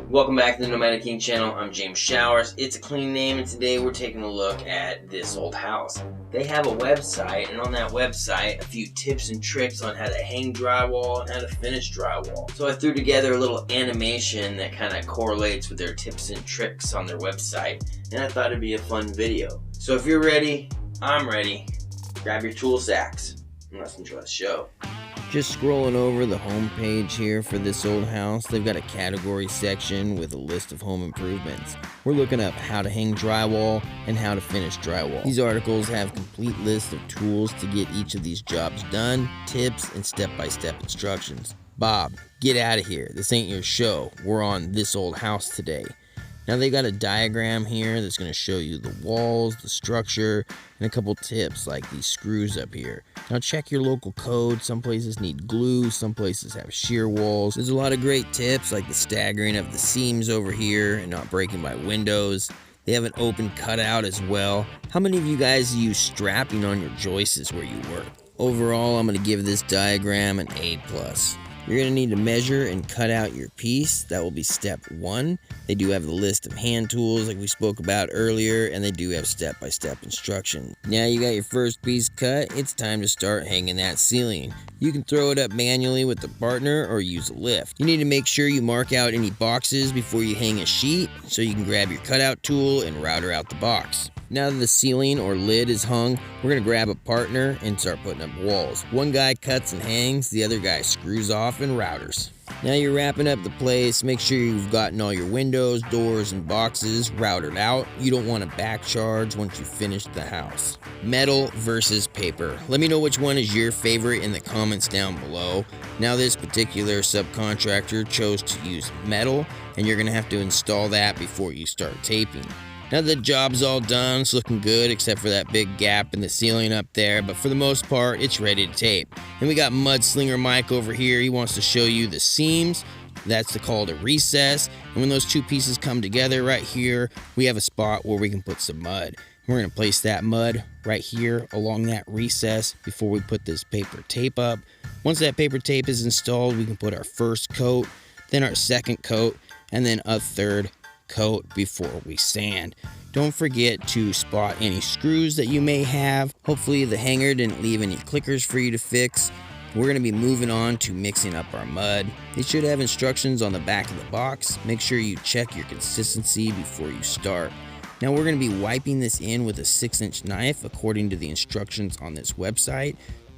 Welcome back to the Nomadic King channel. I'm James Showers. It's a clean name, and today we're taking a look at this old house. They have a website, and on that website, a few tips and tricks on how to hang drywall and how to finish drywall. So I threw together a little animation that kind of correlates with their tips and tricks on their website, and I thought it'd be a fun video. So if you're ready, I'm ready. Grab your tool sacks and let's enjoy the show. Just scrolling over the home page here for this old house, they've got a category section with a list of home improvements. We're looking up how to hang drywall and how to finish drywall. These articles have complete lists of tools to get each of these jobs done, tips, and step-by-step instructions. Bob, get out of here. This ain't your show. We're on this old house today. Now they got a diagram here that's going to show you the walls, the structure, and a couple tips like these screws up here. Now check your local code. Some places need glue, some places have shear walls. There's a lot of great tips like the staggering of the seams over here and not breaking my windows. They have an open cutout as well. How many of you guys use strapping on your joists where you work? Overall, I'm going to give this diagram an A+. You're going to need to measure and cut out your piece. That will be step 1. They do have the list of hand tools like we spoke about earlier, and they do have step-by-step instructions. Now you got your first piece cut, it's time to start hanging that ceiling. You can throw it up manually with a partner or use a lift. You need to make sure you mark out any boxes before you hang a sheet, so you can grab your cutout tool and router out the box. Now that the ceiling or lid is hung, we're going to grab a partner and start putting up walls. One guy cuts and hangs, the other guy screws off and routers. Now you're wrapping up the place. Make sure you've gotten all your windows, doors, and boxes routed out. You don't want to back charge once you finish the house. Metal versus paper. Let me know which one is your favorite in the comments down below. Now this particular subcontractor chose to use metal, and you're going to have to install that before you start taping. Now the job's all done, it's looking good except for that big gap in the ceiling up there, but for the most part, it's ready to tape. And we got Mudslinger Mike over here. He wants to show you the seams. That's called a recess. And when those two pieces come together right here, we have a spot where we can put some mud. We're going to place that mud right here along that recess before we put this paper tape up. Once that paper tape is installed, we can put our first coat, then our second coat, and then a third coat before we sand. Don't forget to spot any screws that you may have. Hopefully the hanger didn't leave any clickers for you to fix. We're going to be moving on to mixing up our mud. They should have instructions on the back of the box. Make sure you check your consistency before you start. Now we're going to be wiping this in with a 6-inch knife according to the instructions on this website.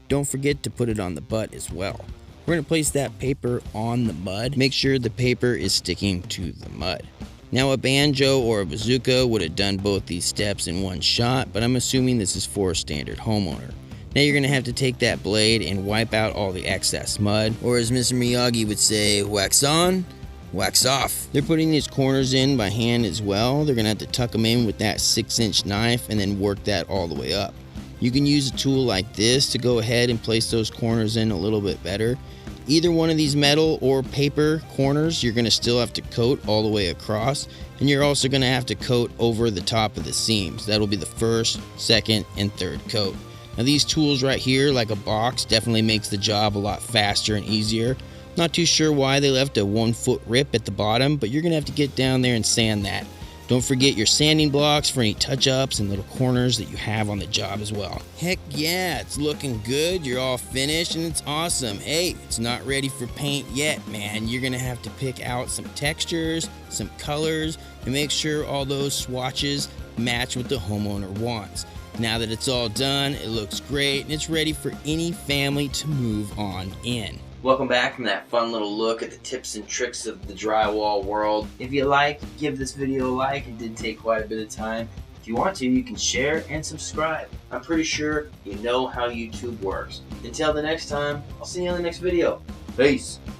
Don't forget to put it on the butt as well. We're going to place that paper on the mud. Make sure the paper is sticking to the mud. Now a banjo or a bazooka would have done both these steps in one shot, but I'm assuming this is for a standard homeowner. Now you're going to have to take that blade and wipe out all the excess mud, or as Mr. Miyagi would say, wax on, wax off. They're putting these corners in by hand as well. They're going to have to tuck them in with that 6-inch knife and then work that all the way up. You can use a tool like this to go ahead and place those corners in a little bit better. Either one of these metal or paper corners, you're going to still have to coat all the way across, and you're also going to have to coat over the top of the seams. That'll be the first, second, and third coat. Now these tools right here, like a box, definitely makes the job a lot faster and easier. Not too sure why they left a 1-foot rip at the bottom, but you're going to have to get down there and sand that. Don't forget your sanding blocks for any touch-ups and little corners that you have on the job as well. Heck yeah, it's looking good. You're all finished and it's awesome. Hey, it's not ready for paint yet, man. You're gonna have to pick out some textures, some colors, and make sure all those swatches match what the homeowner wants. Now that it's all done, it looks great and it's ready for any family to move on in. Welcome back from that fun little look at the tips and tricks of the drywall world. If you like, give this video a like. It did take quite a bit of time. If you want to, you can share and subscribe. I'm pretty sure you know how YouTube works. Until the next time, I'll see you on the next video. Peace.